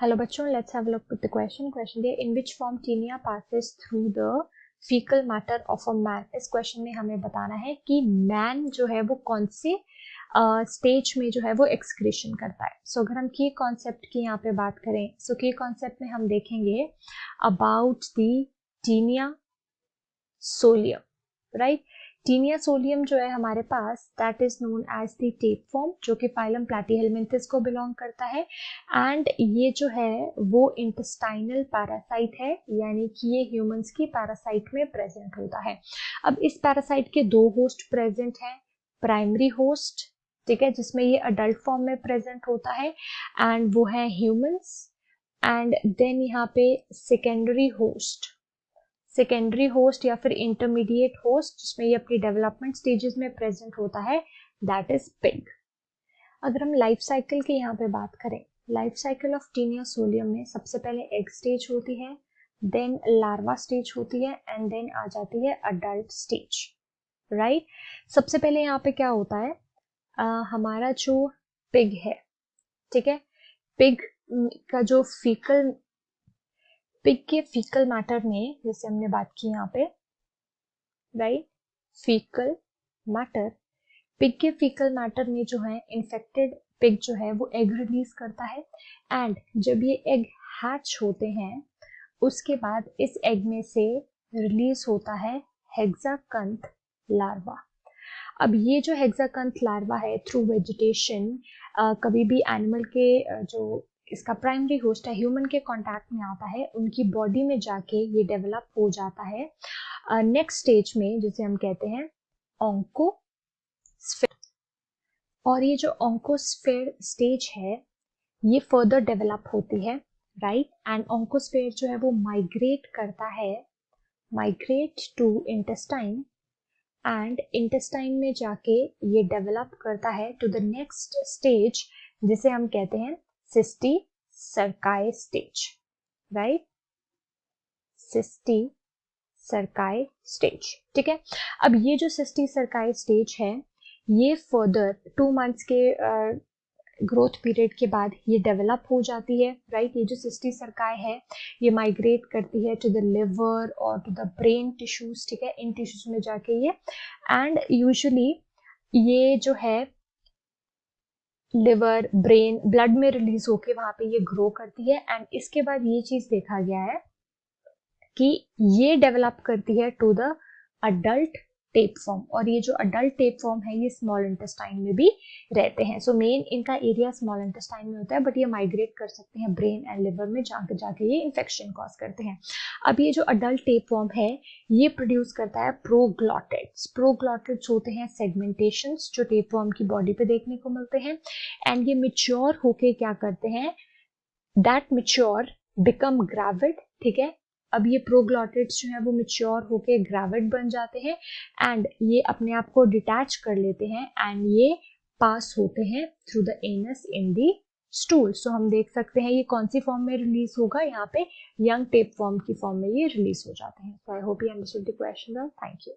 Hello बच्चों, let's have a look at the question दिया in which form Taenia passes through the faecal matter of a man. इस question में हमें बताना है कि मैन जो है वो कौन से स्टेज में जो है वो एक्सक्रीशन करता है। सो अगर हम की कॉन्सेप्ट की यहाँ पे बात करें, सो की कॉन्सेप्ट में हम देखेंगे about the Taenia solium, right. Taenia solium जो है हमारे पास that is known as the tape form, जो कि फाइलम प्लैटीहेलमिन्थस को बिलोंग करता है। एंड ये जो है वो इंटेस्टाइनल पैरासाइट है, यानी कि ये ह्यूमंस की पैरासाइट में प्रेजेंट होता है। अब इस पैरासाइट के दो होस्ट प्रेजेंट हैं, प्राइमरी होस्ट, ठीक है, जिसमें ये अडल्ट फॉर्म में प्रेजेंट होता है एंड वो है ह्यूमंस। एंड देन यहाँ पे सेकेंडरी होस्ट या फिर इंटरमीडिएट होस्ट, जिसमें ये अपनी डेवलपमेंट स्टेजेस में प्रेजेंट होता है, दैट इज पिग। अगर हम लाइफ साइकिल की यहाँ पे बात करें, life cycle of taenia solium में सबसे पहले एग स्टेज होती है, देन लार्वा स्टेज होती है एंड देन आ जाती है अडल्ट स्टेज, राइट। सबसे पहले यहाँ पे क्या होता है, हमारा जो पिग है, ठीक है, पिग का जो पिग के फीकल मैटर में, जैसे हमने बात की यहाँ पे, राइट, फीकल मैटर, पिग के फीकल मैटर में जो है इन्फेक्टेड पिग जो है वो एग रिलीज करता है। एंड जब ये एग हैच होते हैं उसके बाद इस एग में से रिलीज होता है हेक्साकंथ लार्वा। अब ये जो हेक्साकंथ लार्वा है थ्रू वेजिटेशन कभी भी एनिमल के जो इसका प्राइमरी होस्ट है ह्यूमन के कांटेक्ट में आता है, उनकी बॉडी में जाके ये डेवलप हो जाता है नेक्स्ट स्टेज में, जिसे हम कहते हैं ऑन्कोस्फेयर। और ये जो ऑन्कोस्फेयर स्टेज है ये फर्दर डेवलप होती है, राइट। एंड ऑन्कोस्फेयर जो है वो migrate to intestine, and intestine में जाके ये डेवलप करता है टू द नेक्स्ट स्टेज, जिसे हम कहते हैं cysticerci stage, right, cysticerci stage, ठीक है। अब ये जो सिस्टी सर्काई स्टेज है ये फर्दर 2 मंथ्स के ग्रोथ पीरियड के बाद ये डेवलप हो जाती है, राइट। ये जो सिस्टी सर्काई है ये माइग्रेट करती है टू द लिवर और टू द ब्रेन टिश्यूज, ठीक है, इन टिश्यूज में जाके ये, एंड यूजुअली ये जो है लिवर, ब्रेन, ब्लड में रिलीज होके वहां पे ये ग्रो करती है। एंड इसके बाद ये चीज देखा गया है कि ये डेवलप करती है to the adult tape form, और ये जो अडल्ट टेप फॉर्म है ये स्मॉल इंटेस्टाइन में भी रहते हैं। सो मेन इनका एरिया स्मॉल इंटेस्टाइन में होता है, बट ये माइग्रेट कर सकते हैं ब्रेन एंड लिवर में, जाके ये इन्फेक्शन कॉज करते हैं। अब ये जो अडल्ट टेप फॉर्म है ये प्रोड्यूस करता है प्रोग्लॉटिड्स होते हैं सेगमेंटेशंस, जो टेप फॉर्म की बॉडी पे देखने को मिलते हैं। एंड ये मिच्योर होके क्या करते हैं, दैट मिच्योर बिकम ग्रेविड, ठीक है। अब ये प्रोग्लॉटिड्स जो है वो मिच्योर होके ग्रेविड बन जाते हैं एंड ये अपने आप को डिटैच कर लेते हैं एंड ये पास होते हैं through the anus in the stool. So हम देख सकते हैं ये कौन सी फॉर्म में रिलीज होगा, यहाँ पे यंग टेप फॉर्म की फॉर्म में ये रिलीज हो जाते हैं। So I hope you understood the question. Thank you.